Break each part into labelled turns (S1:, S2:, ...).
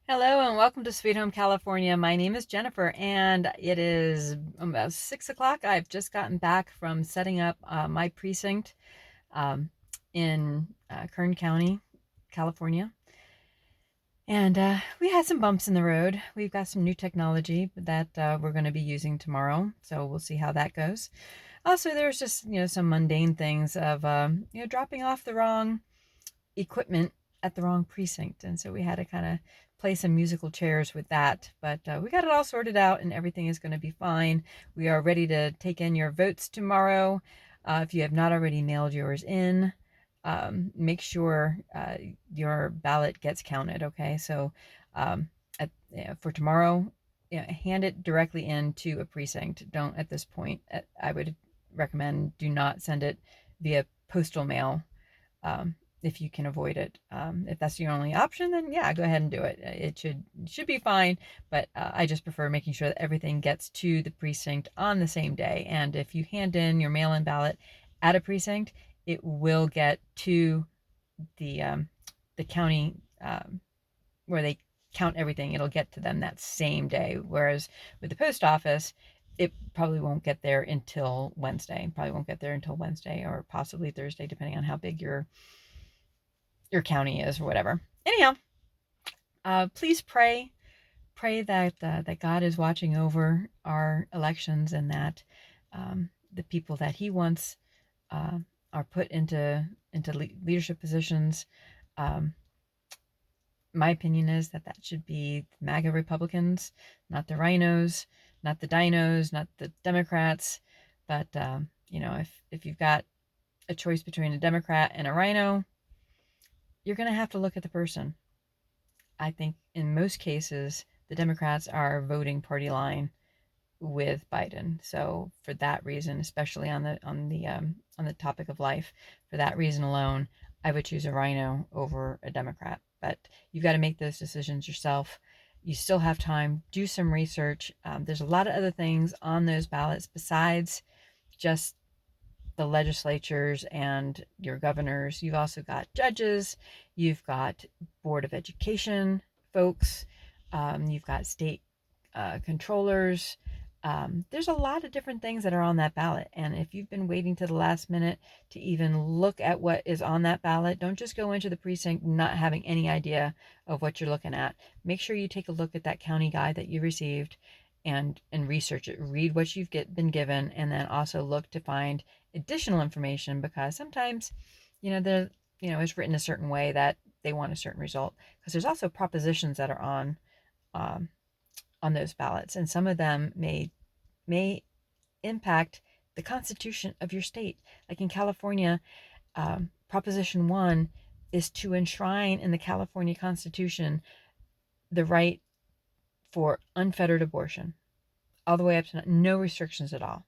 S1: Hello and welcome to Sweet Home California. My name is Jennifer and it is about 6 o'clock. I've just gotten back from setting up my precinct um, in Kern County, California. And we had some bumps in the road. We've got some new technology that we're going to be using tomorrow. So we'll see how that goes. Also, there's just, some mundane things of, dropping off the wrong equipment at the wrong precinct. And so we had to kind of play some musical chairs with that. But we got it all sorted out and everything is going to be fine. We are ready to take in your votes tomorrow. If you have not already mailed yours in, make sure your ballot gets counted. Okay. So for tomorrow, hand it directly into a precinct. Don't at this point, I would recommend do not send it via postal mail um, if you can avoid it. If that's your only option, then yeah, go ahead and do it. It should be fine, but I just prefer making sure that everything gets to the precinct on the same day. And if you hand in your mail-in ballot at a precinct, it will get to the um, the county where they count everything. It'll get to them that same day. Whereas with the post office, it probably won't get there until Wednesday. Probably won't get there until Wednesday or possibly Thursday, depending on how big your county is or whatever. Anyhow, please pray that God is watching over our elections and that the people that He wants uh, are put into leadership positions. Um, my opinion is that should be the MAGA Republicans, not the rhinos, not the dinos, not the Democrats. But if you've got a choice between a Democrat and a rhino, you're going to have to look at the person. I think in most cases, the Democrats are voting party line with Biden. So for that reason, especially on the topic of life, for that reason alone, I would choose a rhino over a Democrat. But you've got to make those decisions yourself. You still have time. Do some research. There's a lot of other things on those ballots besides just the legislatures and your governors. You've also got judges, you've got Board of Education folks, you've got state controllers. There's a lot of different things that are on that ballot. And if you've been waiting to the last minute to even look at what is on that ballot, don't just go into the precinct not having any idea of what you're looking at. Make sure you take a look at that county guide that you received and research it. Read what you've been given, and then also look to find additional information because sometimes, the it's written a certain way that they want a certain result. Because there's also propositions that are um, on those ballots, and some of them may impact the Constitution of your state. Like in California, Proposition 1 is to enshrine in the California Constitution the right for unfettered abortion, all the way up to no restrictions at all.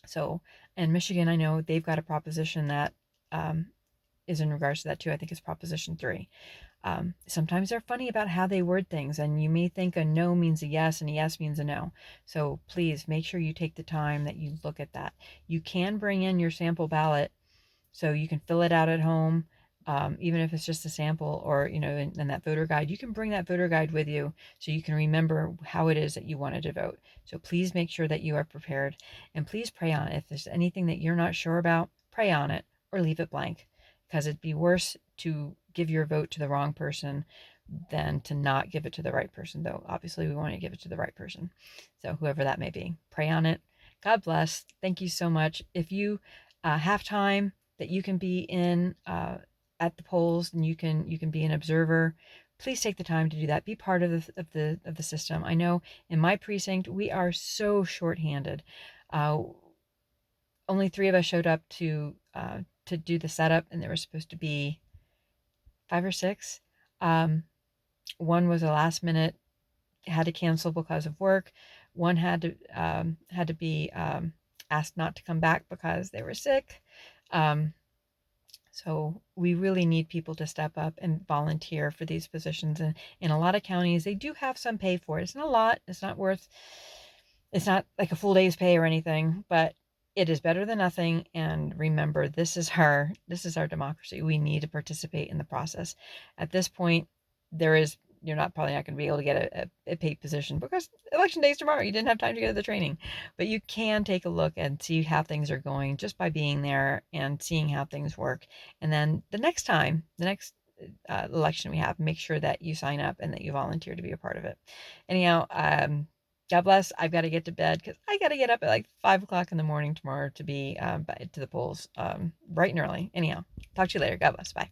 S1: So, in Michigan, I know they've got a proposition that um, is in regards to that too. I think it's Proposition 3. Sometimes they're funny about how they word things, and you may think a no means a yes and a yes means a no. So please make sure you take the time that you look at that. You can bring in your sample ballot so you can fill it out at home, even if it's just a sample or, in that voter guide. You can bring that voter guide with you so you can remember how it is that you wanted to vote. So please make sure that you are prepared and please pray on it. If there's anything that you're not sure about, pray on it or leave it blank because it'd be worse to give your vote to the wrong person than to not give it to the right person, though obviously we want to give it to the right person. So whoever that may be, pray on it. God bless. Thank you so much. If you have time that you can be in at the polls and you can be an observer, please take the time to do that. Be part of the system. I know in my precinct we are so short-handed. Only 3 of us showed up to do the setup, and there were supposed to be 5 or 6. One was a last minute, had to cancel because of work. One had to be asked not to come back because they were sick. So we really need people to step up and volunteer for these positions. And in a lot of counties, they do have some pay for it. It's not a lot. It's not like a full day's pay or anything, but it is better than nothing. And remember, this is our democracy. We need to participate in the process. At this point, there is you're not probably not going to be able to get a paid position because election day is tomorrow. You didn't have time to go to the training, but you can take a look and see how things are going just by being there and seeing how things work. And then the next time, the next election we have, make sure that you sign up and that you volunteer to be a part of it. Anyhow, God bless. I've got to get to bed because I got to get up at like 5 o'clock in the morning tomorrow to be to the polls bright and early. Anyhow, talk to you later. God bless. Bye.